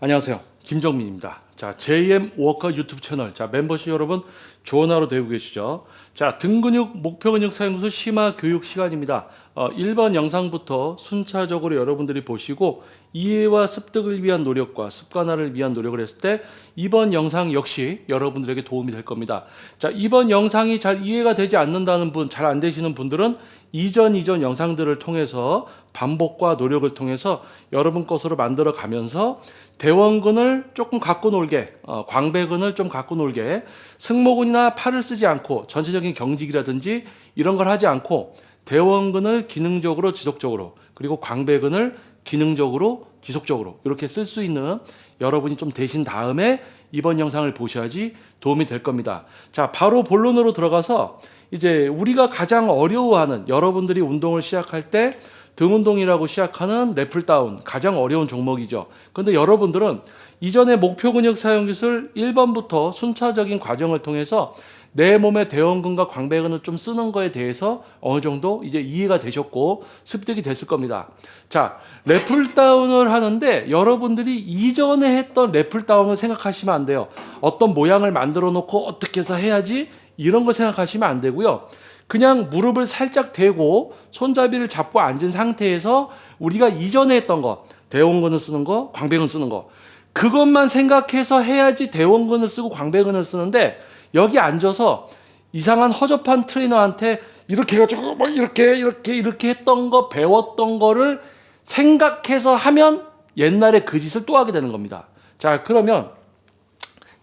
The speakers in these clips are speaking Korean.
안녕하세요. 김정민입니다. 자, JM 워커 유튜브 채널. 자, 멤버십 여러분 좋은 하루 되고 계시죠? 자, 등근육, 목표근육 사용술 심화 교육 시간입니다. 1번 영상부터 순차적으로 여러분들이 보시고 이해와 습득을 위한 노력과 습관화를 위한 노력을 했을 때 이번 영상 역시 여러분들에게 도움이 될 겁니다. 자, 이번 영상이 잘 이해가 되지 않는다는 분, 잘 안 되시는 분들은 이전 영상들을 통해서 반복과 노력을 통해서 여러분 것으로 만들어 가면서 대원근을 조금 갖고 놀게, 광배근을 좀 갖고 놀게, 승모근이나 팔을 쓰지 않고 전체적인 경직이라든지 이런 걸 하지 않고 대원근을 기능적으로 지속적으로, 그리고 광배근을 기능적으로 지속적으로 이렇게 쓸 수 있는 여러분이 좀 되신 다음에 이번 영상을 보셔야지 도움이 될 겁니다. 자, 바로 본론으로 들어가서 이제 우리가 가장 어려워하는, 여러분들이 운동을 시작할 때 등 운동이라고 시작하는 랩풀다운, 가장 어려운 종목이죠. 그런데 여러분들은 이전에 목표 근육 사용 기술 1번부터 순차적인 과정을 통해서 내 몸의 대원근과 광배근을 좀 쓰는 거에 대해서 어느 정도 이제 이해가 되셨고 습득이 됐을 겁니다. 자, 랩풀다운을 하는데 여러분들이 이전에 했던 랩풀다운을 생각하시면 안 돼요. 어떤 모양을 만들어 놓고 어떻게 해서 해야지, 이런 거 생각하시면 안 되고요. 그냥 무릎을 살짝 대고 손잡이를 잡고 앉은 상태에서 우리가 이전에 했던 거, 대원근을 쓰는 거, 광배근 쓰는 거, 그것만 생각해서 해야지 대원근을 쓰고 광배근을 쓰는데, 여기 앉아서 이상한 허접한 트레이너한테 이렇게 해가지고 뭐 이렇게 했던 거, 배웠던 거를 생각해서 하면 옛날에 그 짓을 또 하게 되는 겁니다. 자, 그러면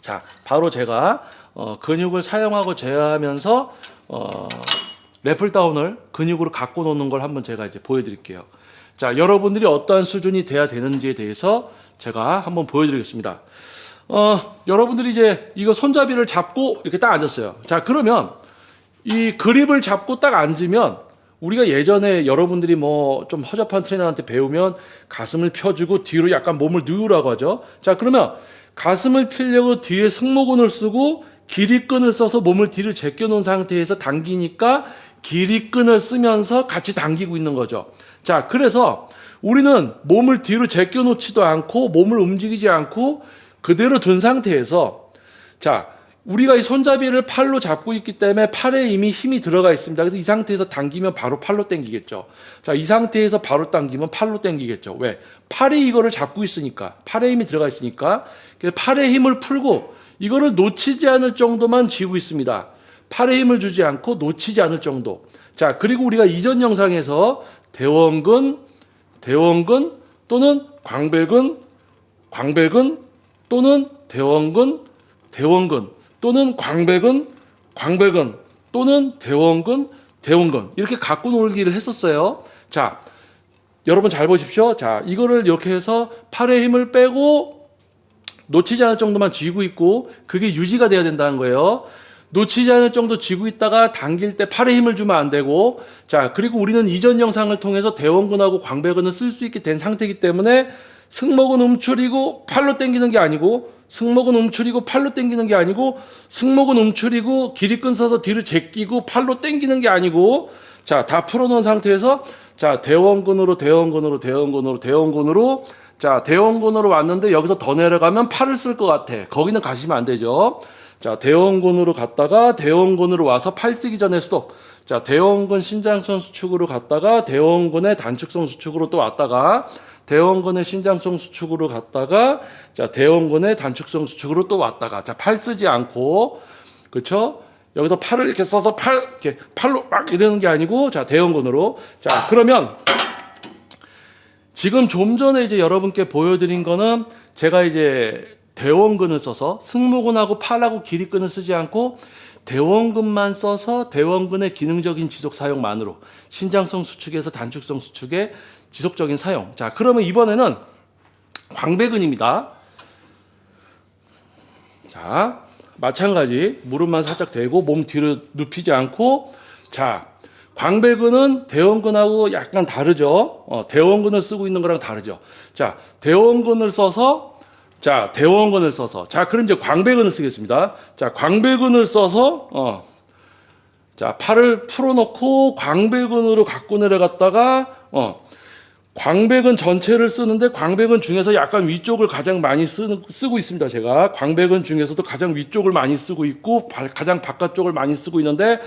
자, 바로 제가 근육을 사용하고 제어하면서 랩풀다운을 근육으로 갖고 노는 걸 한번 제가 이제 보여드릴게요. 자, 여러분들이 어떠한 수준이 돼야 되는지에 대해서 제가 한번 보여드리겠습니다. 여러분들이 이제 이거 손잡이를 잡고 이렇게 딱 앉았어요. 자, 그러면 이 그립을 잡고 딱 앉으면 우리가 예전에 여러분들이 뭐 좀 허접한 트레이너한테 배우면 가슴을 펴주고 뒤로 약간 몸을 누우라고 하죠. 자, 그러면 가슴을 펴려고 뒤에 승모근을 쓰고 길이끈을 써서 몸을 뒤로 제껴 놓은 상태에서 당기니까 길이끈을 쓰면서 같이 당기고 있는 거죠. 자, 그래서 우리는 몸을 뒤로 제껴 놓지도 않고 몸을 움직이지 않고 그대로 둔 상태에서, 자, 우리가 이 손잡이를 팔로 잡고 있기 때문에 팔에 이미 힘이 들어가 있습니다. 그래서 이 상태에서 당기면 바로 팔로 당기겠죠. 자, 이 상태에서 바로 당기면 팔로 당기겠죠. 왜? 팔이 이거를 잡고 있으니까, 팔에 힘이 들어가 있으니까. 그래서 팔에 힘을 풀고 이거를 놓치지 않을 정도만 쥐고 있습니다. 팔에 힘을 주지 않고 놓치지 않을 정도. 자, 그리고 우리가 이전 영상에서 대원근 또는 광배근 또는 대원근 또는 광배근 또는 대원근 이렇게 갖고 놀기를 했었어요. 자, 여러분 잘 보십시오. 자, 이거를 이렇게 해서 팔에 힘을 빼고 놓치지 않을 정도만 쥐고 있고, 그게 유지가 돼야 된다는 거예요. 놓치지 않을 정도 쥐고 있다가 당길 때 팔에 힘을 주면 안 되고, 자, 그리고 우리는 이전 영상을 통해서 대원근하고 광배근을 쓸 수 있게 된 상태이기 때문에 승모근 움츠리고 팔로 당기는 게 아니고, 승모근 움츠리고 팔로 당기는 게 아니고, 승모근 움츠리고 길이끈 써서 뒤로 제끼고 팔로 당기는 게 아니고, 자, 다 풀어놓은 상태에서, 자, 대원근으로 자, 대원근으로 왔는데 여기서 더 내려가면 팔을 쓸 것 같아. 거기는 가시면 안 되죠. 자, 대원근으로 갔다가 대원근으로 와서 팔 쓰기 전에 스톱. 자, 대원근 신장성 수축으로 갔다가 대원근의 단축성 수축으로 또 왔다가 대원근의 신장성 수축으로 갔다가, 자, 대원근의 단축성 수축으로 또 왔다가, 자, 팔 쓰지 않고, 그렇죠? 여기서 팔을 이렇게 써서 이렇게 팔로 막 이러는 게 아니고, 자, 대원근으로. 자, 그러면 지금 좀 전에 이제 여러분께 보여드린 거는 제가 이제 대원근을 써서 승모근하고 팔하고 길이끈을 쓰지 않고 대원근만 써서 대원근의 기능적인 지속 사용만으로 신장성 수축에서 단축성 수축의 지속적인 사용. 자, 그러면 이번에는 광배근입니다. 자, 마찬가지 무릎만 살짝 대고 몸 뒤로 눕히지 않고, 자, 광배근은 대원근하고 약간 다르죠. 대원근을 쓰고 있는 거랑 다르죠. 자, 대원근을 써서, 자, 그럼 이제 광배근을 쓰겠습니다. 자, 광배근을 써서, 자, 팔을 풀어놓고 광배근으로 갖고 내려갔다가, 광배근 전체를 쓰는데 광배근 중에서 약간 위쪽을 가장 많이 쓰고 있습니다. 제가 광배근 중에서도 가장 위쪽을 많이 쓰고 있고 가장 바깥쪽을 많이 쓰고 있는데,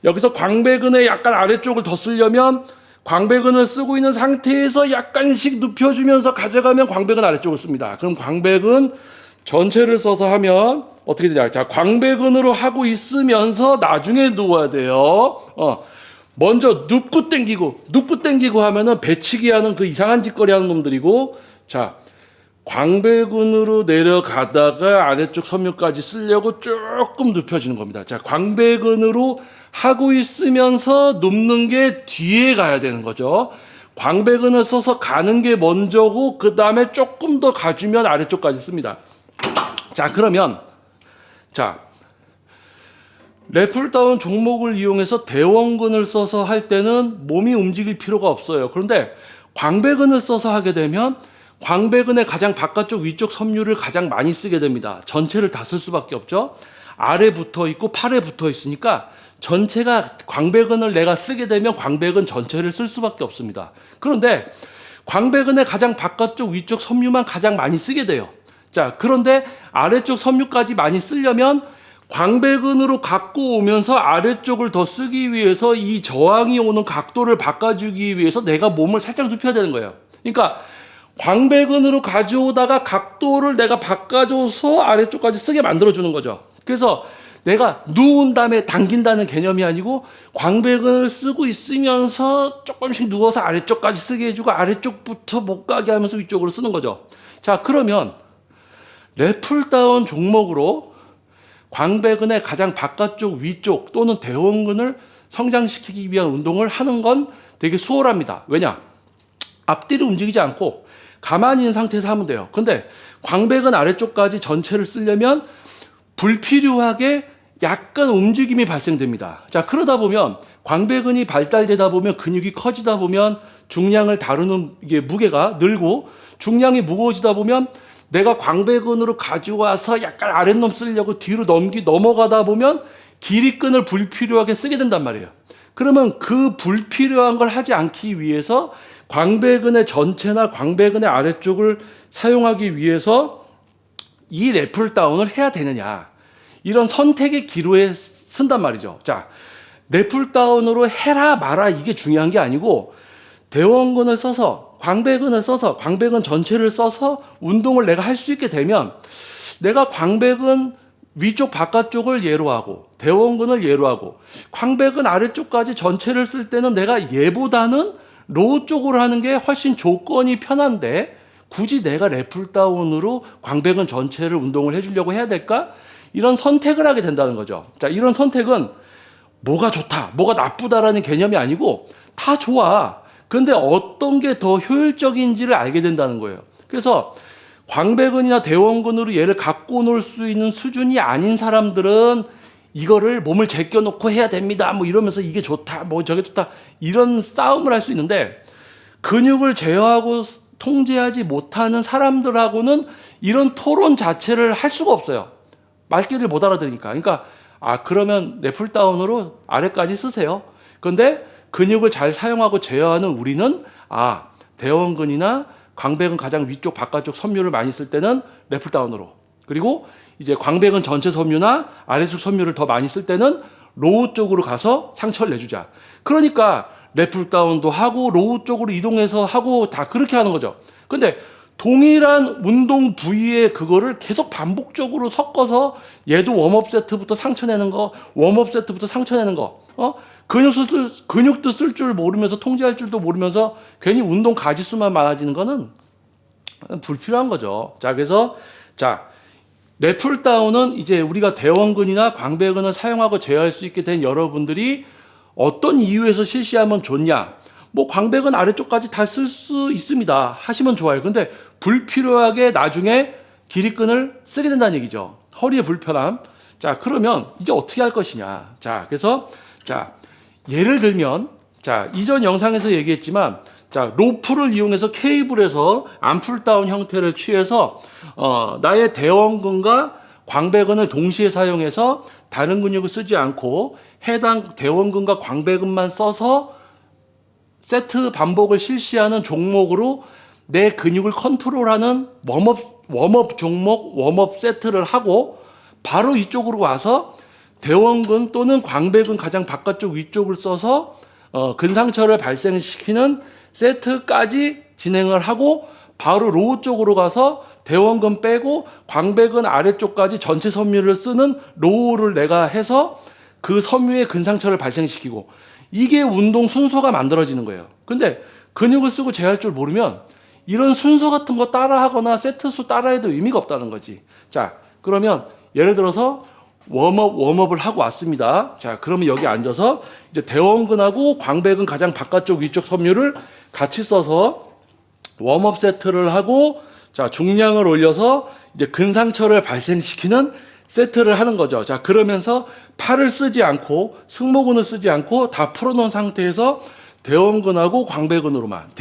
여기서 광배근의 약간 아래쪽을 더 쓰려면 광배근을 쓰고 있는 상태에서 약간씩 눕혀주면서 가져가면 광배근 아래쪽을 씁니다. 그럼 광배근 전체를 써서 하면 어떻게 되냐? 자, 광배근으로 하고 있으면서 나중에 누워야 돼요. 먼저 눕고 땡기고 하면은 배치기 하는 그 이상한 짓거리 하는 놈들이고, 자, 광배근으로 내려가다가 아래쪽 섬유까지 쓰려고 조금 눕혀지는 겁니다. 자, 광배근으로 하고 있으면서 눕는 게 뒤에 가야 되는 거죠. 광배근을 써서 가는 게 먼저고, 그 다음에 조금 더 가주면 아래쪽까지 씁니다. 자, 그러면, 자, 랩풀다운 종목을 이용해서 대원근을 써서 할 때는 몸이 움직일 필요가 없어요. 그런데 광배근을 써서 하게 되면 광배근의 가장 바깥쪽 위쪽 섬유를 가장 많이 쓰게 됩니다. 전체를 다 쓸 수밖에 없죠. 아래 붙어 있고 팔에 붙어 있으니까 전체가 광배근을 내가 쓰게 되면 광배근 전체를 쓸 수밖에 없습니다. 그런데 광배근의 가장 바깥쪽 위쪽 섬유만 가장 많이 쓰게 돼요. 자, 그런데 아래쪽 섬유까지 많이 쓰려면 광배근으로 갖고 오면서 아래쪽을 더 쓰기 위해서 이 저항이 오는 각도를 바꿔주기 위해서 내가 몸을 살짝 눕혀야 되는 거예요. 그러니까 광배근으로 가져오다가 각도를 내가 바꿔줘서 아래쪽까지 쓰게 만들어주는 거죠. 그래서 내가 누운 다음에 당긴다는 개념이 아니고 광배근을 쓰고 있으면서 조금씩 누워서 아래쪽까지 쓰게 해주고 아래쪽부터 못 가게 하면서 위쪽으로 쓰는 거죠. 자, 그러면 랩풀다운 종목으로 광배근의 가장 바깥쪽 위쪽 또는 대원근을 성장시키기 위한 운동을 하는 건 되게 수월합니다. 왜냐? 앞뒤로 움직이지 않고 가만히 있는 상태에서 하면 돼요. 근데 광배근 아래쪽까지 전체를 쓰려면 불필요하게 약간 움직임이 발생됩니다. 자, 그러다 보면 광배근이 발달되다 보면 근육이 커지다 보면 중량을 다루는 이게 무게가 늘고 중량이 무거워지다 보면 내가 광배근으로 가져와서 약간 아랫놈 쓰려고 뒤로 넘어가다 보면 길이끈을 불필요하게 쓰게 된단 말이에요. 그러면 그 불필요한 걸 하지 않기 위해서 광배근의 전체나 광배근의 아래쪽을 사용하기 위해서 이 랩풀다운을 해야 되느냐, 이런 선택의 기로에 쓴단 말이죠. 자, 랩풀다운으로 해라 마라 이게 중요한 게 아니고 대원근을 써서 광배근을 써서 광배근 전체를 써서 운동을 내가 할 수 있게 되면 내가 광배근 위쪽 바깥쪽을 예로 하고 대원근을 예로 하고 광배근 아래쪽까지 전체를 쓸 때는 내가 얘보다는 로우 쪽으로 하는 게 훨씬 조건이 편한데 굳이 내가 랩풀다운으로 광배근 전체를 운동을 해주려고 해야 될까? 이런 선택을 하게 된다는 거죠. 자, 이런 선택은 뭐가 좋다, 뭐가 나쁘다라는 개념이 아니고 다 좋아. 그런데 어떤 게 더 효율적인지를 알게 된다는 거예요. 그래서 광배근이나 대원근으로 얘를 갖고 놀 수 있는 수준이 아닌 사람들은 이거를 몸을 제껴놓고 해야 됩니다. 뭐 이러면서 이게 좋다, 뭐 저게 좋다, 이런 싸움을 할 수 있는데 근육을 제어하고 통제하지 못하는 사람들하고는 이런 토론 자체를 할 수가 없어요. 말귀를 못 알아들으니까. 그러니까 그러면 랩풀다운으로 아래까지 쓰세요. 그런데 근육을 잘 사용하고 제어하는 우리는 대원근이나 광배근 가장 위쪽 바깥쪽 섬유를 많이 쓸 때는 랩풀다운으로, 그리고 이제 광배근 전체 섬유나 아래쪽 섬유를 더 많이 쓸 때는 로우 쪽으로 가서 상처를 내주자. 그러니까 랩풀다운도 하고 로우 쪽으로 이동해서 하고 다 그렇게 하는 거죠. 근데 동일한 운동 부위에 그거를 계속 반복적으로 섞어서 얘도 웜업 세트부터 상처 내는 거, 웜업 세트부터 상처 내는 거, 근육도 쓸 줄 모르면서 통제할 줄도 모르면서 괜히 운동 가지수만 많아지는 거는 불필요한 거죠. 자, 그래서 랩풀다운은 이제 우리가 대원근이나 광배근을 사용하고 제어할 수 있게 된 여러분들이 어떤 이유에서 실시하면 좋냐? 뭐 광배근 아래쪽까지 다 쓸 수 있습니다. 하시면 좋아요. 근데 불필요하게 나중에 길이끈을 쓰게 된다는 얘기죠. 허리의 불편함. 자, 그러면 이제 어떻게 할 것이냐? 자, 그래서 예를 들면 이전 영상에서 얘기했지만 로프를 이용해서 케이블에서 암풀다운 형태를 취해서 나의 대원근과 광배근을 동시에 사용해서 다른 근육을 쓰지 않고 해당 대원근과 광배근만 써서 세트 반복을 실시하는 종목으로 내 근육을 컨트롤하는 웜업 종목, 웜업 세트를 하고 바로 이쪽으로 와서 대원근 또는 광배근 가장 바깥쪽 위쪽을 써서 근상처를 발생시키는 세트까지 진행을 하고 바로 로우 쪽으로 가서 대원근 빼고 광배근 아래쪽까지 전체 섬유를 쓰는 로우를 내가 해서 그 섬유에 근상처를 발생시키고 이게 운동 순서가 만들어지는 거예요. 근데 근육을 쓰고 제어할 줄 모르면 이런 순서 같은 거 따라하거나 세트 수 따라해도 의미가 없다는 거지. 자, 그러면 예를 들어서 웜업을 하고 왔습니다. 자, 그러면 여기 앉아서 이제 대원근하고 광배근 가장 바깥쪽 위쪽 섬유를 같이 써서 웜업 세트를 하고 자, 중량을 올려서 이제 근상처를 발생시키는 세트를 하는 거죠. 자, 그러면서 팔을 쓰지 않고 승모근을 쓰지 않고 다 풀어놓은 상태에서 대원근하고 광배근으로만.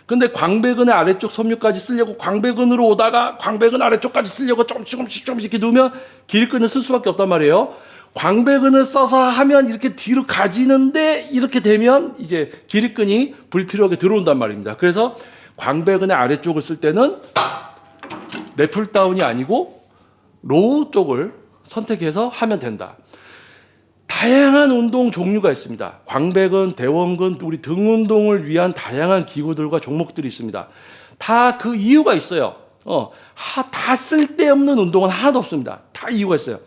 근데 광배근의 아래쪽 섬유까지 쓰려고 광배근으로 오다가 광배근 아래쪽까지 쓰려고 조금씩 이렇게 누우면 길근을 쓸 수밖에 없단 말이에요. 광배근을 써서 하면 이렇게 뒤로 가지는데 이렇게 되면 이제 길근이 불필요하게 들어온단 말입니다. 그래서 광배근의 아래쪽을 쓸 때는 랩풀다운이 아니고 로우 쪽을 선택해서 하면 된다. 다양한 운동 종류가 있습니다. 광배근, 대원근, 우리 등 운동을 위한 다양한 기구들과 종목들이 있습니다. 다 그 이유가 있어요. 다 쓸데없는 운동은 하나도 없습니다. 다 이유가 있어요.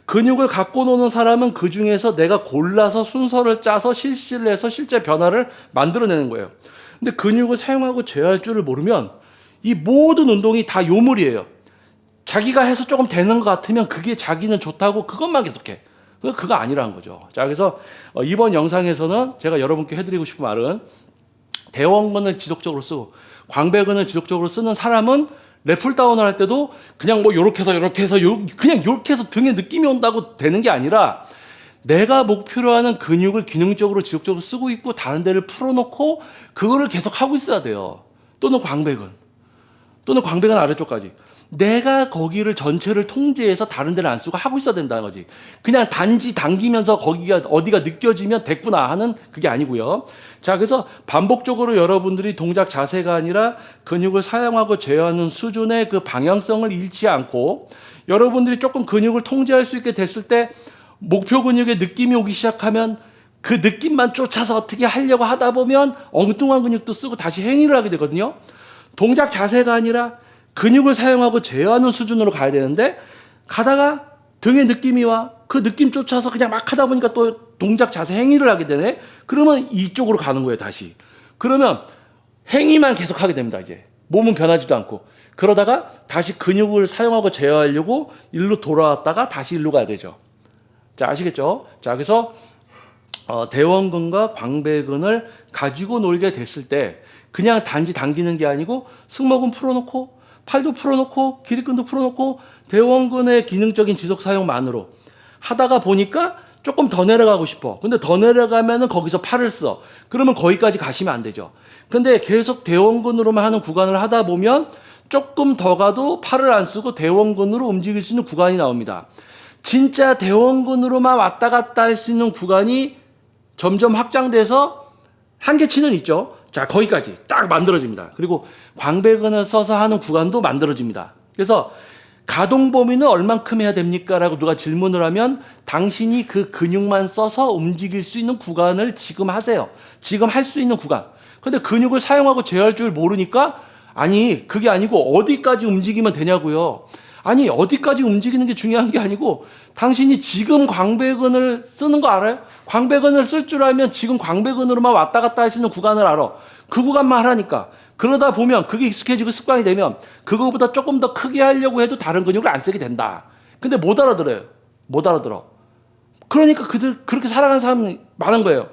근육을 갖고 노는 사람은 그 중에서 내가 골라서 순서를 짜서 실시를 해서 실제 변화를 만들어내는 거예요. 근데 근육을 사용하고 제어할 줄을 모르면 이 모든 운동이 다 요물이에요. 자기가 해서 조금 되는 것 같으면 그게 자기는 좋다고 그것만 계속해. 그거 아니라는 거죠. 자, 그래서 이번 영상에서는 제가 여러분께 해드리고 싶은 말은 대원근을 지속적으로 쓰고 광배근을 지속적으로 쓰는 사람은 랩풀다운을 할 때도 그냥 뭐 요렇게 해서 그냥 요렇게 해서 등에 느낌이 온다고 되는 게 아니라 내가 목표로 하는 근육을 기능적으로 지속적으로 쓰고 있고 다른 데를 풀어놓고 그거를 계속 하고 있어야 돼요. 또는 광배근 아래쪽까지. 내가 거기를 전체를 통제해서 다른 데를 안 쓰고 하고 있어야 된다는 거지. 그냥 단지 당기면서 거기가 어디가 느껴지면 됐구나 하는 그게 아니고요. 자, 그래서 반복적으로 여러분들이 동작 자세가 아니라 근육을 사용하고 제어하는 수준의 그 방향성을 잃지 않고 여러분들이 조금 근육을 통제할 수 있게 됐을 때 목표 근육의 느낌이 오기 시작하면 그 느낌만 쫓아서 어떻게 하려고 하다 보면 엉뚱한 근육도 쓰고 다시 행위를 하게 되거든요. 동작 자세가 아니라 근육을 사용하고 제어하는 수준으로 가야 되는데 가다가 등의 느낌이 와. 그 느낌 쫓아서 그냥 막 하다 보니까 또 동작 자세 행위를 하게 되네. 그러면 이쪽으로 가는 거예요, 다시. 그러면 행위만 계속 하게 됩니다, 이제. 몸은 변하지도 않고. 그러다가 다시 근육을 사용하고 제어하려고 일로 돌아왔다가 다시 일로 가야 되죠. 자, 아시겠죠? 자, 그래서 대원근과 광배근을 가지고 놀게 됐을 때 그냥 단지 당기는 게 아니고 승모근 풀어놓고 팔도 풀어놓고 기립근도 풀어놓고 대원근의 기능적인 지속 사용만으로 하다가 보니까 조금 더 내려가고 싶어. 근데 더 내려가면은 거기서 팔을 써. 그러면 거기까지 가시면 안 되죠. 근데 계속 대원근으로만 하는 구간을 하다 보면 조금 더 가도 팔을 안 쓰고 대원근으로 움직일 수 있는 구간이 나옵니다. 진짜 대원근으로만 왔다 갔다 할 수 있는 구간이 점점 확장돼서 한계치는 있죠. 자, 거기까지 딱 만들어집니다. 그리고 광배근을 써서 하는 구간도 만들어집니다. 그래서 가동 범위는 얼만큼 해야 됩니까? 라고 누가 질문을 하면 당신이 그 근육만 써서 움직일 수 있는 구간을 지금 하세요. 지금 할 수 있는 구간. 근데 근육을 사용하고 제어할 줄 모르니까 아니, 그게 아니고 어디까지 움직이면 되냐고요. 아니, 어디까지 움직이는 게 중요한 게 아니고 당신이 지금 광배근을 쓰는 거 알아요? 광배근을 쓸 줄 알면 지금 광배근으로만 왔다 갔다 할 수 있는 구간을 알아. 그 구간만 하라니까. 그러다 보면 그게 익숙해지고 습관이 되면 그거보다 조금 더 크게 하려고 해도 다른 근육을 안 쓰게 된다. 근데 못 알아들어요. 못 알아들어. 그러니까 그렇게 살아가는 사람이 많은 거예요.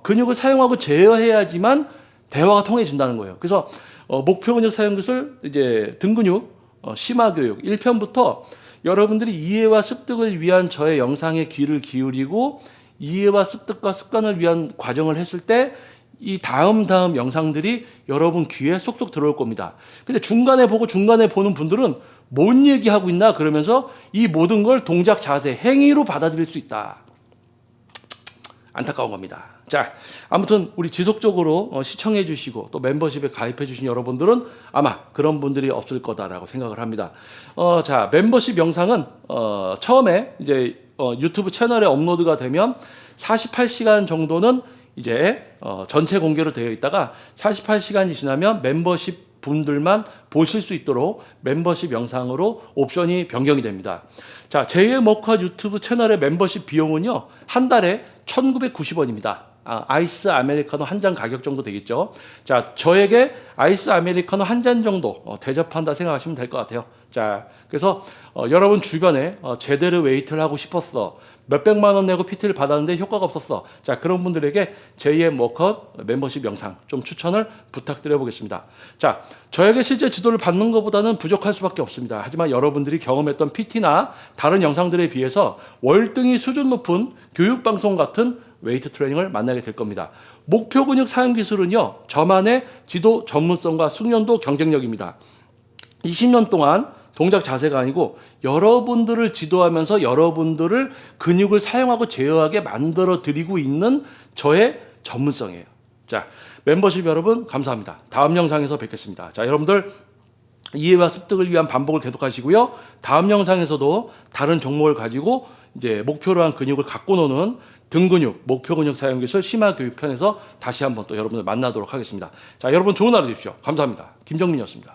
근육을 사용하고 제어해야지만 대화가 통해진다는 거예요. 그래서 목표 근육 사용 기술 이제 등 근육 심화 교육 1편부터 여러분들이 이해와 습득을 위한 저의 영상에 귀를 기울이고 이해와 습득과 습관을 위한 과정을 했을 때 이 다음 영상들이 여러분 귀에 쏙쏙 들어올 겁니다. 근데 중간에 보는 분들은 뭔 얘기하고 있나 그러면서 이 모든 걸 동작 자세 행위로 받아들일 수 있다. 안타까운 겁니다. 자, 아무튼 우리 지속적으로 시청해 주시고 또 멤버십에 가입해 주신 여러분들은 아마 그런 분들이 없을 거다라고 생각을 합니다. 자, 멤버십 영상은 처음에 이제 유튜브 채널에 업로드가 되면 48시간 정도는 이제 전체 공개로 되어 있다가 48시간이 지나면 멤버십 분들만 보실 수 있도록 멤버십 영상으로 옵션이 변경이 됩니다. 자, 제2의 먹화 유튜브 채널의 멤버십 비용은요, 한 달에 1,990원입니다. 아이스 아메리카노 한 잔 가격 정도 되겠죠. 자, 저에게 아이스 아메리카노 한 잔 정도 대접한다 생각하시면 될 것 같아요. 자, 그래서 여러분 주변에 제대로 웨이트를 하고 싶었어, 몇백만 원 내고 PT를 받았는데 효과가 없었어, 자, 그런 분들에게 JM 워컷 멤버십 영상 좀 추천을 부탁드려 보겠습니다. 자, 저에게 실제 지도를 받는 것보다는 부족할 수밖에 없습니다. 하지만 여러분들이 경험했던 PT나 다른 영상들에 비해서 월등히 수준 높은 교육방송 같은 웨이트 트레이닝을 만나게 될 겁니다. 목표 근육 사용 기술은요, 저만의 지도 전문성과 숙련도 경쟁력입니다. 20년 동안 동작 자세가 아니고 여러분들을 지도하면서 여러분들을 근육을 사용하고 제어하게 만들어 드리고 있는 저의 전문성이에요. 자, 멤버십 여러분 감사합니다. 다음 영상에서 뵙겠습니다. 자, 여러분들 이해와 습득을 위한 반복을 계속하시고요. 다음 영상에서도 다른 종목을 가지고 이제 목표로 한 근육을 갖고 노는 등근육, 목표 근육 사용 기술 심화 교육 편에서 다시 한번 또 여러분들 만나도록 하겠습니다. 자, 여러분 좋은 하루 되십시오. 감사합니다. 김정민이었습니다.